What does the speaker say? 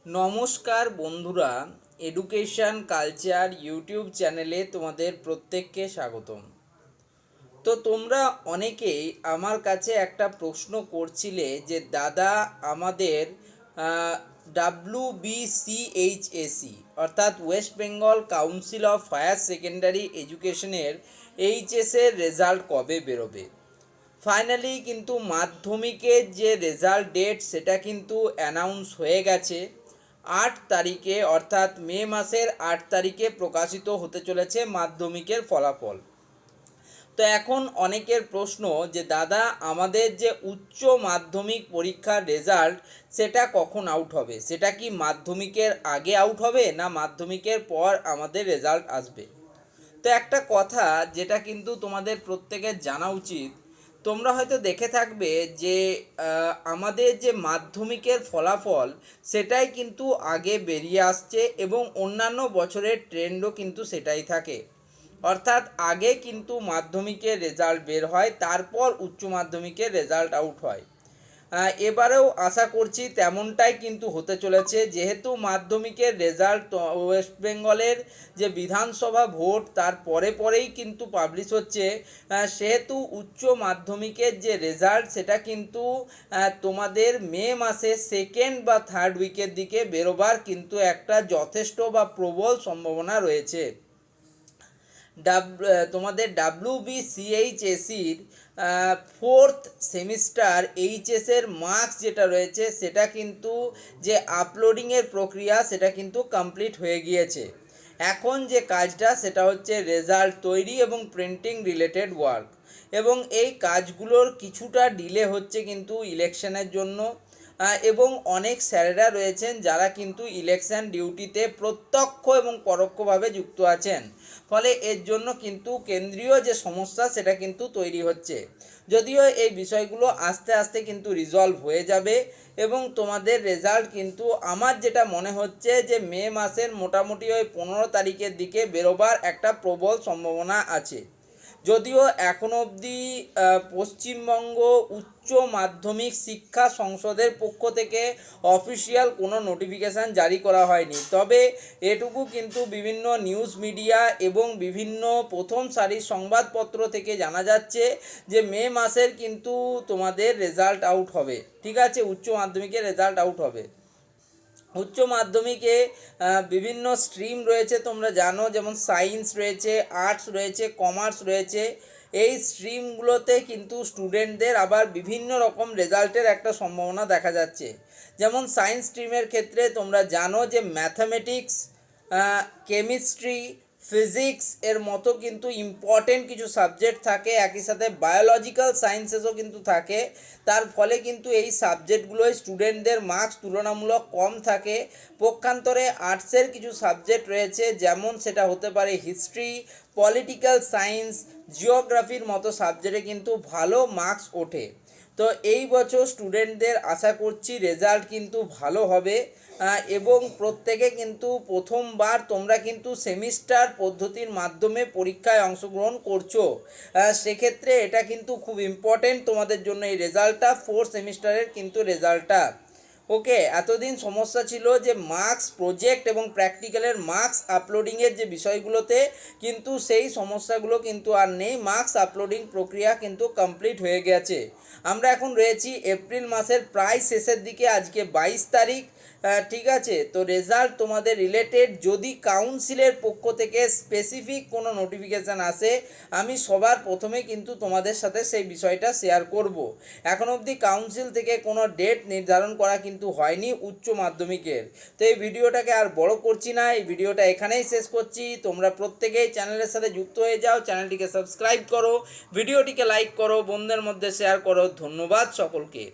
নমস্কার বন্ধুরা, education culture YouTube চ্যানেলে তোমাদের প্রত্যেককে স্বাগতম। তো তোমরা অনেকেই আমার কাছে একটা প্রশ্ন করছিলে যে দাদা আমাদের WBCHSE অর্থাৎ West Bengal council of higher secondary এডুকেশনের এইচএসের রেজাল্ট কবে বেরোবে। ফাইনালি কিন্তু মাধ্যমিকের যে রেজাল্ট ডেট সেটা কিন্তু অ্যানাউন্স হয়ে গেছে। 8 তারিখে অর্থাৎ মে মাসের 8 তারিখে প্রকাশিত হতে চলেছে মাধ্যমিকের ফলাফল। তো এখন অনেকের প্রশ্ন যে দাদা আমাদের যে উচ্চ মাধ্যমিক পরীক্ষার রেজাল্ট সেটা কখন আউট হবে, সেটা কি মাধ্যমিকের আগে আউট হবে না মাধ্যমিকের পর আমাদের রেজাল্ট আসবে। তো একটা কথা যেটা কিন্তু তোমাদের প্রত্যেকের জানা উচিত, তোমরা হয়তো দেখে থাকবে যে আমাদের যে মাধ্যমিকের ফলাফল সেটাই কিন্তু আগে বেরিয়ে আসছে এবং অন্যান্য বছরের ট্রেন্ডও কিন্তু সেটাই থাকে। অর্থাৎ আগে কিন্তু মাধ্যমিকের রেজাল্ট বের হয়, তারপর উচ্চ মাধ্যমিকের রেজাল্ট আউট হয়। এবারেও আশা করছি তেমনটাই কিন্তু হতে চলেছে, যেহেতু মাধ্যমিকের রেজাল্ট ওয়েস্ট বেঙ্গলের যে বিধানসভা ভোট তার পরেই কিন্তু পাবলিশ হচ্ছে, সেহেতু উচ্চ মাধ্যমিকের যে রেজাল্ট সেটা কিন্তু তোমাদের মে মাসে সেকেন্ড বা থার্ড উইকের দিকে বেরোবার কিন্তু একটা যথেষ্ট বা প্রবল সম্ভাবনা রয়েছে। তোমাদের WBCHSEর ফোর্থ সেমিস্টার এইচএসের মার্কস যেটা রয়েছে সেটা কিন্তু যে আপলোডিংয়ের প্রক্রিয়া সেটা কিন্তু কমপ্লিট হয়ে গিয়েছে। এখন যে কাজটা সেটা হচ্ছে রেজাল্ট তৈরি এবং প্রিন্টিং রিলেটেড ওয়ার্ক, এবং এই কাজগুলোর কিছুটা ডিলে হচ্ছে কিন্তু ইলেকশনের জন্য। এবং অনেক স্যারেরা রয়েছেন যারা কিন্তু ইলেকশন ডিউটিতে প্রত্যক্ষ এবং পরোক্ষভাবে যুক্ত আছেন, ফলে এর জন্য কিন্তু কেন্দ্রীয় যে সমস্যা সেটা কিন্তু তৈরি হচ্ছে। যদিও এই বিষয়গুলো আস্তে আস্তে কিন্তু রিজলভ হয়ে যাবে এবং তোমাদের রেজাল্ট কিন্তু আমার যেটা মনে হচ্ছে যে মে মাসের মোটামুটি ওই 15 তারিখের দিকে বেরোবার একটা প্রবল সম্ভাবনা আছে। যদিও এখনো অবধি পশ্চিমবঙ্গ উচ্চ মাধ্যমিক শিক্ষা সংসদের পক্ষ থেকে অফিসিয়াল কোনো নোটিফিকেশান জারি করা হয়নি, তবে এটুকু কিন্তু বিভিন্ন নিউজ মিডিয়া এবং বিভিন্ন প্রথম সারির সংবাদপত্র থেকে জানা যাচ্ছে যে মে মাসের কিন্তু তোমাদের রেজাল্ট আউট হবে। ঠিক আছে, উচ্চ মাধ্যমিকের রেজাল্ট আউট হবে। উচ্চ মাধ্যমিকে বিভিন্ন স্ট্রিম রয়েছে তোমরা জানো, যেমন সায়েন্স রয়েছে, আর্টস রয়েছে, কমার্স রয়েছে। এই স্ট্রিমগুলোতে কিন্তু স্টুডেন্টদের আবার বিভিন্ন রকম রেজাল্টের একটা সম্ভাবনা দেখা যাচ্ছে। যেমন সায়েন্স স্ট্রিমের ক্ষেত্রে তোমরা জানো যে ম্যাথামেটিক্স, কেমিস্ট্রি, ফিজিক্স এর মতো কিন্তু ইম্পর্টেন্ট কিছু সাবজেক্ট থাকে, একই সাথে বায়োলজিক্যাল সায়েন্সেসও কিন্তু থাকে। তার ফলে কিন্তু এই সাবজেক্টগুলোয় স্টুডেন্টদের মার্কস তুলনামূলক কম থাকে। পক্ষান্তরে আর্টসের কিছু সাবজেক্ট রয়েছে, যেমন সেটা হতে পারে হিস্ট্রি, পলিটিক্যাল সায়েন্স, জিওগ্রাফির মতো সাবজেক্টে কিন্তু ভালো মার্কস ওঠে। তো এই বছর স্টুডেন্টদের আশা করছি রেজাল্ট কিন্তু ভালো হবে, এবং প্রত্যেকে কিন্তু প্রথমবার তোমরা কিন্তু সেমিস্টার পদ্ধতির মাধ্যমে পরীক্ষায় অংশগ্রহণ করছো। সেক্ষেত্রে এটা কিন্তু খুব ইম্পর্টেন্ট তোমাদের জন্য এই রেজাল্টটা, ফোর্থ সেমিস্টারের কিন্তু রেজাল্টটা। ওকে, এতদিন সমস্যা ছিল যে মার্কস, প্রজেক্ট এবং প্র্যাকটিক্যালের মার্কস আপলোডিংয়ের যে বিষয়গুলোতে, কিন্তু সেই সমস্যাগুলো কিন্তু আর নেই। মার্কস আপলোডিং প্রক্রিয়া কিন্তু কমপ্লিট হয়ে গেছে। আমরা এখন রয়েছি এপ্রিল মাসের প্রায় শেষের দিকে, আজকে 22 তারিখ। ঠিক আছে, তো রেজাল্ট তোমাদের রিলেটেড যদি কাউন্সিলের পক্ষ থেকে স্পেসিফিক কোনো নোটিফিকেশান আসে, আমি সবার প্রথমে কিন্তু তোমাদের সাথে সেই বিষয়টা শেয়ার করব। এখন অবধি কাউন্সিল থেকে কোনো ডেট নির্ধারণ করা কিন্তু হয়নি উচ্চ মাধ্যমিকের। তো এই ভিডিওটাকে আর বড় করছি না, এই ভিডিওটা এখানেই শেষ করছি। তোমরা প্রত্যেকেই চ্যানেলের সাথে যুক্ত হয়ে যাও, চ্যানেলটিকে সাবস্ক্রাইব করো, ভিডিওটিকে লাইক করো, বন্ধুদের মধ্যে শেয়ার করো। ধন্যবাদ সকলকে।